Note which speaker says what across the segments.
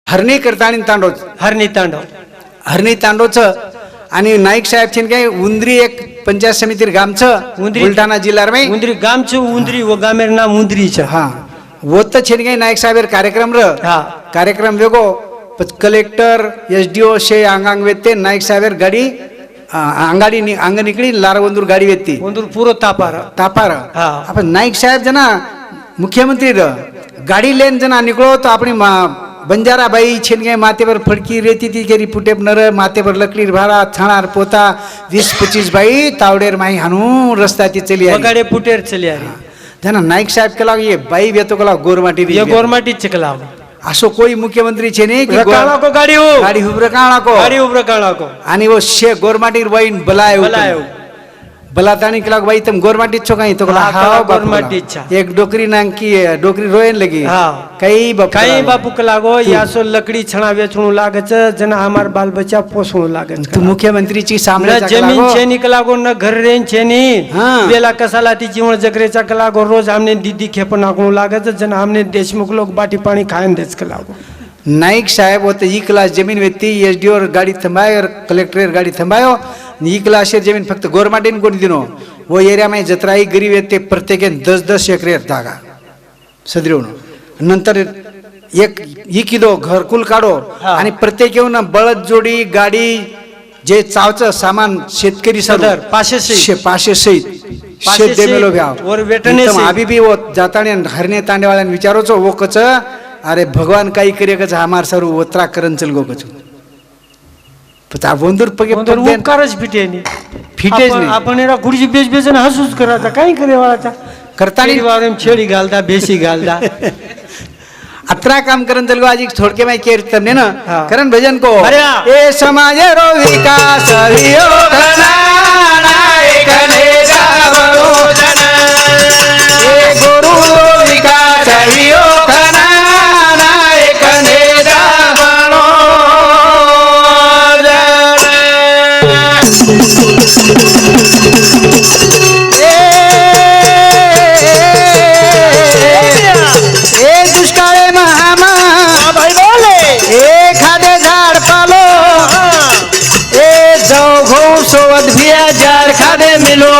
Speaker 1: हरणी करताणी तांडोच हरणी तांडोचं आणि नाईक साहेबचे काय उंदरी एक पंचायत समिती गामचं बुलढाणा जिल्हा में
Speaker 2: उंदरी गामचं उंदरी व गामेर नाम उंदरी
Speaker 1: हाँ वो तो छेन गए नायक साहेब कार्यक्रम कार्यक्रम वेगो कलेक्टर एसडीओ शे आंगांग वेते नायक साहेब गाडी अंगाडी अंग निकड़ी लारवंदूर गाडी वेती
Speaker 2: वंदूर पूरो तापार
Speaker 1: अपन नायक साहेब जना मुख्यमंत्री गाडी लेन जना निकलो तो अपनी बंजारा बाई छेन गए माथे पर फड़की रेती थी केरी पुटेप नर माथे पर लकड़ी भाड़ा छाणार पोता 20-25 बाई तावडेर माही हनु रस्ता ती चली आई
Speaker 2: गाड़ी पुटेर चली आई
Speaker 1: जना नाईक साहेब केला ये बाई वेतो केला गोरमाटी
Speaker 2: ये गोरमाटी चकला
Speaker 1: असो कोई मुख्यमंत्री छे नहीं कि
Speaker 2: रकाळा को गाड़ी
Speaker 1: उबर काळा को आणि वो शे गोरमाटी वाइन बलायो बलातानी केला बाई तुम गोरमाटी छो काही तो
Speaker 2: हाँ गोरमाटी
Speaker 1: एक डोकरी नांकी डोकरी रोयन लगी
Speaker 2: कई बापू के लागो यासो लकड़ी छणा वेचणू लागच जना हमार बाल बच्चा पोसणू लागच
Speaker 1: तू मुख्यमंत्री ची सामने
Speaker 2: जमीन छे निकलागो न घर रेन छे नी बेला कसाला ती जीवन जगरेचा कलागो रोज हमने दीदी खेप नाकणू लागच जना हमने देशमुख लोग बाटी पानी खायन देच कलागो
Speaker 1: नाईक साहेब होते ई क्लास जमीन वेती एसडीओ गाड़ी थंबायो और कलेक्टर गाड़ी थंबायो ई क्लास जमीन फक्त गोरमाटीन कोणी दिनो वो एरिया में जत्राई गरीब येते प्रत्येक 10-10 एकरे जागा सदरीवण नंतर एक ई किदो घरकुल काढो आणि प्रत्येक येऊन बळद जोडी गाडी जे चावचं सामान शेतकरी सदर 500 सहित शेत देमेलो भ्याव
Speaker 2: और वेटने
Speaker 1: अभी भी वो जाताने हरणे तांडेवाळ्यान विचारोचो वो कच अरे भगवान काही करे कच हमार सर्व ओत्रा करन चल गो कच पता वंदूर पगे
Speaker 2: उपकारच फिटेनी फिटेज नाही आपण एरा गुडजी बेच बेचन हसूच कराता काही करे वाळाचा करतानी वारम छेडी घालता बेसी घालता
Speaker 1: अत्रा काम करन चल गो आज थोडके माय केर तमने ना करन भजन को ए समाज रो विकास हियो घना नायक ने जावरो जना ए गुरु रो विकास हियो घना नायक ने जावरो दुष्काळे महामा भाई बोले एखादे झाड पालो जाऊ घो सोबत भिया झाड खादे मिलो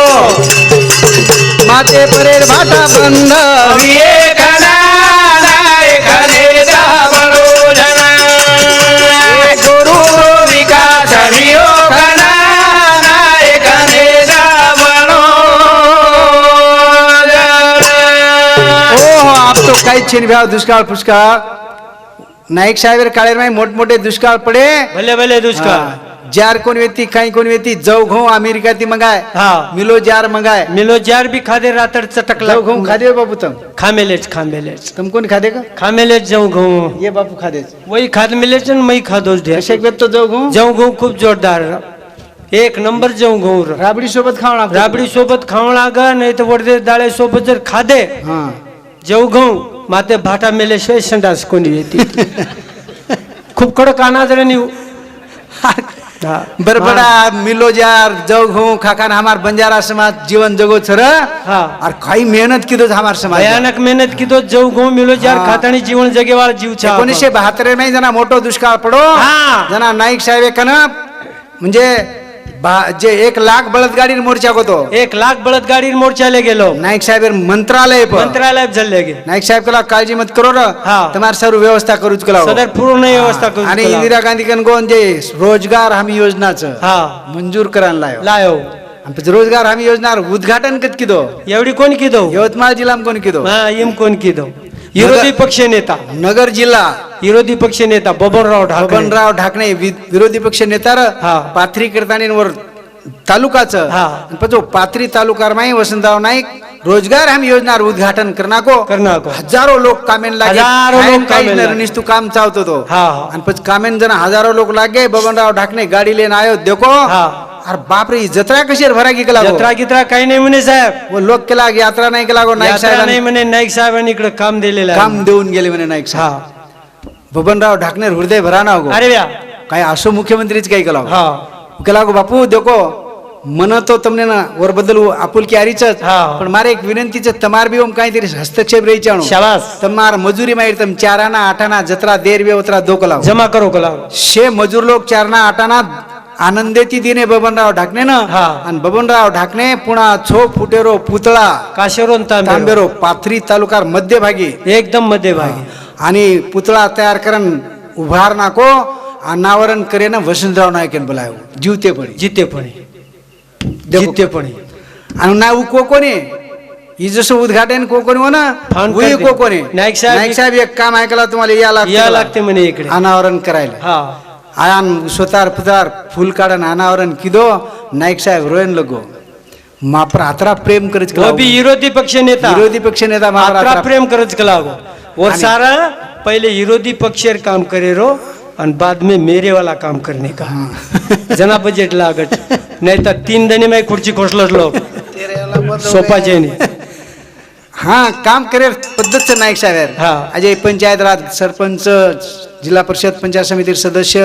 Speaker 1: माते परेर भाटा बंद एखादे जावरो जना गुरु विकास हरियो खना एखादे जावरो ओ आप तो काही छेन भ्याव दुष्काळ पुष्काळ नाईक साहेब काळेर में मोठमोठे दुष्काळ पडे
Speaker 2: भले भले दुष्काळ
Speaker 1: जार कोण व्यक्ती काही कोण व्यक्ती जव घो अमेरिका ती मंगाय मिलो जार भी खादे रातर चटकला जव घो खादे बाबू तुम
Speaker 2: खामेलेच
Speaker 1: तुम कोण खादे का
Speaker 2: खामेलेच जव घो
Speaker 1: ये बापू खादे
Speaker 2: वही खाद मिलेच मई खादोच ढेर
Speaker 1: अशे वेत तो जव घो
Speaker 2: खूप जोरदार एक नंबर जव घो
Speaker 1: राबडी
Speaker 2: सोबत खावं लाग नाही तर वडदे डाळे सोबत जर खादे जव घो माते भाटा मेल्याशिवाय संडास कोणी येते खूप कडक अनादरणी
Speaker 1: बरबड़ा मिलो जार जव घो खाकान हमार बंजारा समाज जीवन जगो छर और खाई मेहनत की दो हमार समाज
Speaker 2: भयानक मेहनत की दो जव घो मिलो जार खातानी जीवन जगेवाळ जीव छा
Speaker 1: 1972 में जना मोठो दुष्काळ पडो जना नाईक साहेब कन म्हणजे जे 1 लाख बळदगाडी मोर्चा होतो
Speaker 2: 1 लाख बळदगाडी मोर्चाले गेलो
Speaker 1: नाईक साहेब मंत्रालय
Speaker 2: झाले गे
Speaker 1: नाईक साहेब कला काळजी मत करो र तुम्हार सर्व व्यवस्था करूच कला
Speaker 2: सदर पूर्ण व्यवस्था करू
Speaker 1: आणि इंदिरा गांधी कन गोन जे रोजगार हमी योजनाचं मंजूर करान लायो रोजगार हमी योजना उद्घाटन कत किदो एवढी कोण किदो यवतमाळ जिल्हा कोण किदो
Speaker 2: इम कोण किदो विरोधी पक्ष नेता
Speaker 1: नगर जिल्हा
Speaker 2: विरोधी पक्ष नेता
Speaker 1: बबनराव ढाकणे विरोधी पक्ष नेता पाथरी कीर्तनीवर तालुकाचं पण जो पाथरी तालुका माई वसंतराव नाईक रोजगार हम योजना उद्घाटन करना को हजारों लोग कामेन लागे तू काम चावतो तो आणि पण कामेन जण हजारों लोग लागे बबनराव ढाकणे गाडी लेन आयो देखो अरे बाप रे जत्रा कशी भरा की केला
Speaker 2: जत्रा गित्रा काही नाही म्हणे साहेब
Speaker 1: वो लोक केला यात्रा नाही केला नाईक साहेब
Speaker 2: नाही म्हणे नाईक साहेबांनी इकडे काम दिलेलं
Speaker 1: काम देऊन गेले म्हणे नाईक साहेब बबनराव ढाकणे हृदय भरा ना
Speaker 2: अरे
Speaker 1: काय असो मुख्यमंत्रीच काही केला
Speaker 2: हा
Speaker 1: केला गो बापू देखो मन तो તમને ના ઓર બદલ આपुલકી આરી છે
Speaker 2: હા.
Speaker 1: પણ મારે એક વિનંતી છે તમાર બી ઓમ કાંઈ હસ્તક્ષેપ રહી ચાણો
Speaker 2: શાબાશ
Speaker 1: તમાર મજૂરી માં તમ ચારાના આટાના જતરા દેર બે ઉતરા દો કલાવ
Speaker 2: जमा करो कलाव
Speaker 1: शे मजूर लोक चारना आटाना आनंदेती दिने बबनराव ढाकणे ना
Speaker 2: हा.
Speaker 1: आणि बबनराव ढाकणे पुन्हा छो फुटेरो पुतळा
Speaker 2: काशेरोन तांबेरो
Speaker 1: तांबेरो पाथरी तालुकार मध्यभागी
Speaker 2: एकदम मध्यभागी
Speaker 1: आणि पुतळा तयार करन उभार नाको अनावरण करे ना वसंतराव नायकन बोलायो जीवते पडी
Speaker 2: जिते पण
Speaker 1: देखो.
Speaker 2: जिते पण
Speaker 1: आणि नाव कोकोने ही जसं उद्घाटन कोकोने हो ना
Speaker 2: फान
Speaker 1: उई
Speaker 2: कर दे.
Speaker 1: कोकोने
Speaker 2: नाईक साहेब
Speaker 1: एक काम ऐकला तुम्हाला
Speaker 2: या लागते म्हणे इकडे
Speaker 1: अनावरण करायला
Speaker 2: हा
Speaker 1: आयान स्वतार पुतार फुल काढन अनावरण किदो नाईक साहेब रोयन लगो मापर आत्रा प्रेम करच
Speaker 2: वो भी विरोधी पक्ष नेता
Speaker 1: विरोधी पक्ष नेता मापर
Speaker 2: आत्रा
Speaker 1: आत्रा
Speaker 2: प्रेम करच कलाव और
Speaker 1: आणि-
Speaker 2: सारा पहले विरोधी पक्षेर काम करे रो और बाद में मेरे वाला काम करने का जना बजेट लागत नहीं तो 3 दिन में खुर्ची खोसलत लोग सोपा जेनी
Speaker 1: हा काम करे पद्धतचं नाईक साहेब
Speaker 2: हा.
Speaker 1: अजय पंचायत राज सरपंच जिल्हा परिषद पंचायत समिती सदस्य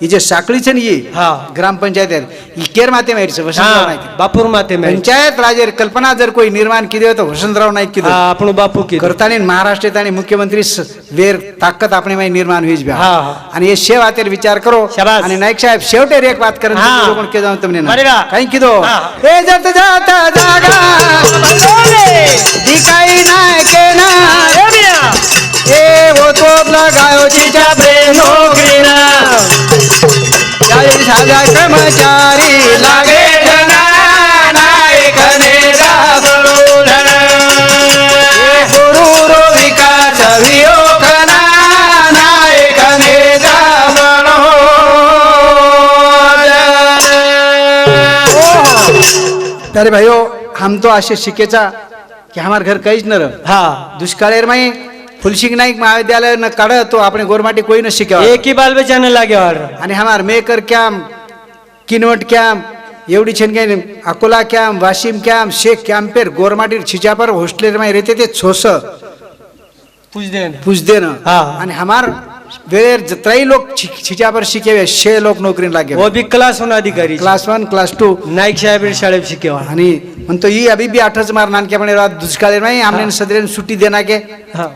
Speaker 1: ही जे साखळीच ये
Speaker 2: हा.
Speaker 1: ग्रामपंचायत ही केर माते माहिती वसंतराव
Speaker 2: हाँ
Speaker 1: नाईक
Speaker 2: बापूर माते में
Speaker 1: पंचायत राजेर कल्पना जर कोई निर्माण किती तो वसंतराव नाईक किती
Speaker 2: हाँ आपण बापू की
Speaker 1: करताना महाराष्ट्रात आणि मुख्यमंत्री वेर ताकद आपणे माही निर्माण होईच ब्या
Speaker 2: हा, हा.
Speaker 1: आणि हे शेव आतेर विचार करो
Speaker 2: शाबास.
Speaker 1: आणि नाईक साहेब शेवटे एक बात करन
Speaker 2: हा.
Speaker 1: कोण के जाऊन तुमने
Speaker 2: अरे वा.
Speaker 1: काही किदो
Speaker 2: हा.
Speaker 1: ए जत जाता जागा दिखाई नाय के ना ए वो तो लगायो चिचा प्रेम नोकरीना याय सागा कर्मचारी लागे जना नायक नेता बळूधर ए गुरु रो विकास वियो कना नायक नेता बळूधर अरे भाइयों हम तो आशे शिकेचा कि हमारे घर कहीच न रह
Speaker 2: हाँ
Speaker 1: दुष्काळेर माई फुलसिंग नाईक महाविद्यालय न काढ तो આપણે गोरमाटी कोई न शिक्या
Speaker 2: एक ही बाल बचाने लागे वार
Speaker 1: आणि हमार मेकर कॅम्प किनवट कॅम्प एवढी छन काय अकोला कॅम्प वाशिम कॅम्प शेख कॅम्पेर गोरमाटीर छिचापर हॉस्टेलर माई रहते ते छोस
Speaker 2: पूछ दे
Speaker 1: पुजदे न
Speaker 2: हा.
Speaker 1: आणि हमार वेळेर जत्राई लोक छिचापर शिकेवे 6 लोक नोकरी लागे
Speaker 2: वो भी क्लास होना अधिकारी
Speaker 1: क्लास 1 क्लास 2
Speaker 2: नाईक साहेब शाळेत शिकेवा
Speaker 1: आणि म्हणतो ही अभी भी 8च मार नानक्यापणे दुष्काळेर माई आमने सदरेन सुट्टी देना के
Speaker 2: हाँ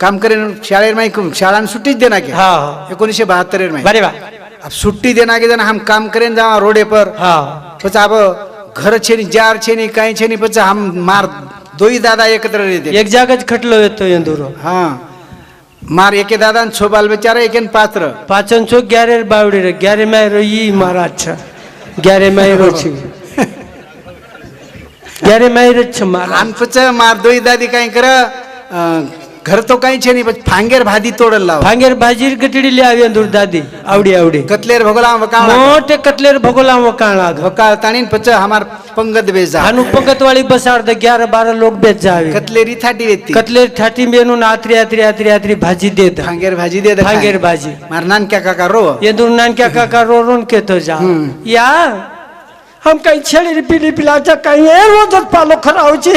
Speaker 1: काम करेन शाळेर माई शाळान सुट्टीच देना के
Speaker 2: हाँ हाँ
Speaker 1: 1972 में
Speaker 2: बरे बा
Speaker 1: अब छुट्टी देना के जन हम काम करें जावा रोडे पर
Speaker 2: हाँ
Speaker 1: પછી अब घर छे नी जार छे नी काही छे नी પછી हम मार दोई दादा एकत्र रहते
Speaker 2: एक जागच खटलो येतो यंदुरो
Speaker 1: हाँ मार एके दादा न 6 बाल बच्चा एकेन पात्र
Speaker 2: पाचन चो 11 बावडी रे 11 में रही मारा अच्छा 11 में रोची 11 में रच मारा
Speaker 1: आणि પછી मार दोई दादी काही कर घर तो काही छे नी પછી फांगेर भादी तोडल लाव
Speaker 2: भांगेर भाजीर गटडी ले आवी यंदुर दादी आवडी आवडी
Speaker 1: कतलेर भगोला वकाळ
Speaker 2: मोठे कटलेर भगोला वकाळा
Speaker 1: वकाळ ताणीन પછી हमार पंगत बेजा
Speaker 2: हानु पंगत वाली बसार दे 11 12 लोग बेच जावे
Speaker 1: कतलेरी थाटी वेती
Speaker 2: कटलेर ठाटी मेनून आत्री आत्री आत्री आत्री भाजी देत
Speaker 1: फांगेर भाजी दे
Speaker 2: भांगेर भाजी
Speaker 1: मार नानक्या काका रो
Speaker 2: यंदुर नानक्या काका रो रोन केतो जा या हम काही छेडी पिली पिलाचा काही रोजच पालो खरावची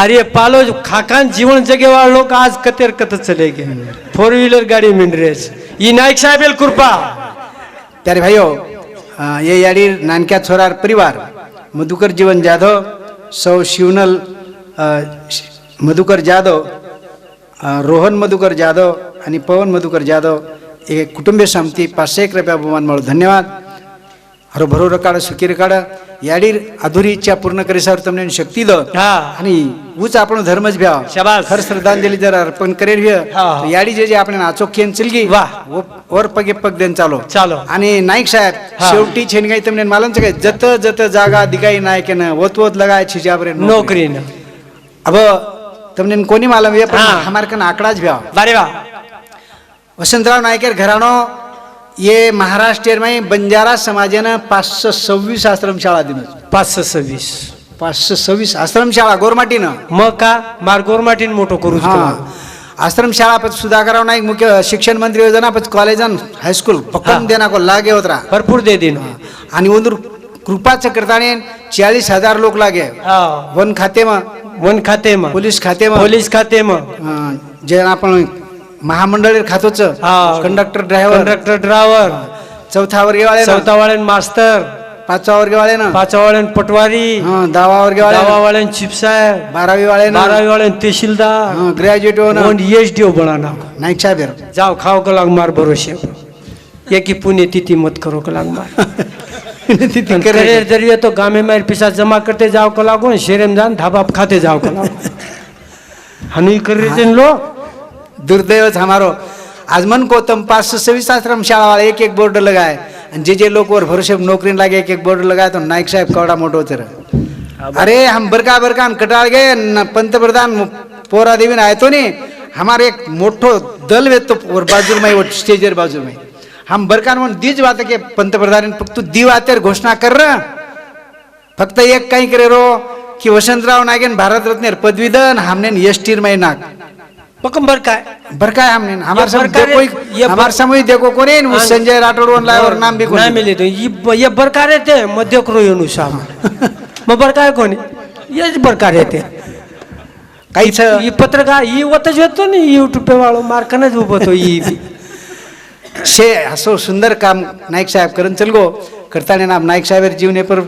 Speaker 2: अरे पालो खाकान जीवन जगेवाळ लोक आज कतेर कत चले गे 4 व्हीलर गाडी मिंडरेस ई नाईक साहेबेल कृपा
Speaker 1: ત્યારે ભાઈઓ ये याडी नानक्या छोरार परिवार मधुकर जीवन जाधव सौ शिवनल मधुकर जाधव रोहन मधुकर जाधव आणि पवन मधुकर जाधव हे कुटुंबीय समिती 501 रुपया बहुमान म्हणून धन्यवाद हरो भरो रकाड सुखी रकाड याडीर अधुरी इच्छा पूर्ण करेसावर તમને शक्ती द
Speaker 2: हा
Speaker 1: आणि उच आपण धर्मच भ्या
Speaker 2: शाबास.
Speaker 1: खर श्रद्धांजली जर अर्पण करेल भ्य
Speaker 2: हा.
Speaker 1: तो याडी जे जे आपण आचोख्यन चलगी
Speaker 2: वाह.
Speaker 1: वर पगे पग देन चालो
Speaker 2: चालो
Speaker 1: आणि नाईक साहेब
Speaker 2: हा.
Speaker 1: शेवटी छेनगाई તમને मालूम છે કે जत जत जागा दिगाई नायक ने वत वत लगाय छिजाबरे
Speaker 2: नोकरी न
Speaker 1: अब તમને कोणी मालूम ये पण
Speaker 2: हा.
Speaker 1: हमार कन आकडाच भ्या
Speaker 2: बारे वा
Speaker 1: वसंतराव नायकेर घराणो ये महाराष्ट्र में बंजारा समाजानं 526 आश्रमशाळा दिनच
Speaker 2: 526
Speaker 1: 526 आश्रमशाळा गोरमाटीनं
Speaker 2: मग का मार गोरमाटीन मोठो करू
Speaker 1: हा आश्रमशाळा पण सुधाकरराव नाईक मुख्य शिक्षण मंत्री योजना पण कॉलेजन हायस्कूल
Speaker 2: हा.
Speaker 1: पक्कन देना को लागे होतरा
Speaker 2: भरपूर दे दिन
Speaker 1: आणि उंदूर कृपा चक्रताने 40,000 लोक लागे
Speaker 2: हा
Speaker 1: वन खाते में
Speaker 2: वन खाते में
Speaker 1: पोलीस खाते में
Speaker 2: पोलीस खाते में
Speaker 1: जे आपण महामंडळ खातोच
Speaker 2: हा.
Speaker 1: कंडक्टर ड्रायव्हर
Speaker 2: कंडक्टर ड्रायव्हर
Speaker 1: चौथा वर्गवाळे
Speaker 2: चौथावाळ्यान मास्तर
Speaker 1: पाचवा वर्गवाळे ना
Speaker 2: पाचवाळ्यान पटवारी
Speaker 1: दहावा वर्गवाळे
Speaker 2: दहावाळ्यान चिफ साहेब
Speaker 1: 12वी वाळे ना
Speaker 2: 12वी वाळ्यान तहसीलदार
Speaker 1: ग्रॅज्युएट हो ना
Speaker 2: एसडीओ बनाना
Speaker 1: नाईक साहेब
Speaker 2: जाओ खाओ को लाग मार भरोसे एक ही पुण्य तिथि मत करो को लाग मार करियर जरिए तो गाँव में मेरे पैसा जमा करते जाओ को लागो शेरे में जान ढाबा खाते जाओ को लागो हनुई कर रहे थे लो
Speaker 1: दुर्दैवच हमारो आज मन को तुम 526 आश्रम शाळा वाला एक एक बोर्ड लगाए जे लोग और भरोसे नौकरी लागे एक एक बोर्ड लगाए तो नाइक साहब कौड़ा मोटो तेरा अरे हम बरका बरका कटाळ गए पंतप्रधान पोरा देवी आए तो नहीं हमारे एक मोठो दल वे तो और बाजू में वो स्टेजर बाजू में हम बरकान म्हणून दीज वात के पंतप्रधान फक्त दी वातेर घोषणा कर रहा फक्त एक काही करे रो कि वसंतराव नागेन भारत रत्न पदवीधर हमने एसटीर में नाक
Speaker 2: पकंबर का
Speaker 1: बरका है हमने हमारे सामने
Speaker 2: बरका रे,
Speaker 1: देखो
Speaker 2: ये
Speaker 1: हमारे सामने देखो कौन है वो संजय राठौड़ वन और नाम भी कौन
Speaker 2: नाही मिले तो ये बरकारे ते मध्य करो अनुसार मग बरकाय कोणी येच बरकारे ते
Speaker 1: काहीच
Speaker 2: ही पत्रकार ही वतच येतो नी यूट्यूब पे वाळो मार्कनच उभो तो ही
Speaker 1: शे असो सुंदर काम नाईक साहेब करन चल गो करताने नाम नाईक साहेब जीवने पर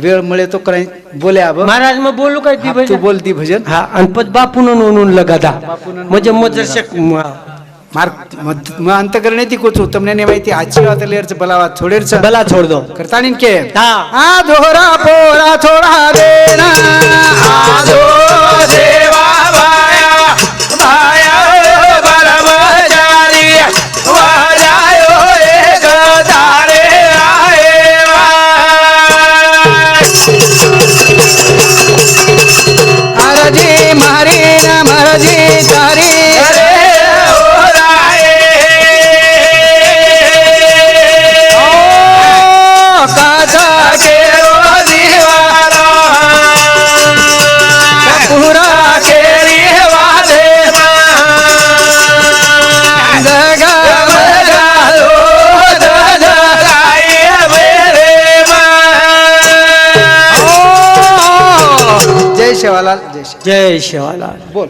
Speaker 1: वेळ मिळे तो कराय बोले अब
Speaker 2: महाराज मग बोलू काय ती
Speaker 1: तू
Speaker 2: भजन
Speaker 1: बोल दी भजन
Speaker 2: हा आणि पद बापून नोंदून लगादा म्हणजे मजरशक
Speaker 1: मार्क म अंत करणे ती कुछ तुमने ने माहिती आजची वात लेरच बलावा छोडेरच
Speaker 2: बला छोड़ दो
Speaker 1: करताने के
Speaker 2: हा
Speaker 1: आ दोरा पोरा थोडा देना आ दो
Speaker 3: देवा बाया बाया ब्रह्मचारी वाजायो एक दारे आए
Speaker 1: महाराजी मारी ना महाराजी तारी जय शेवालाल जय शेवालाल
Speaker 2: जय शिवालाल
Speaker 1: बोल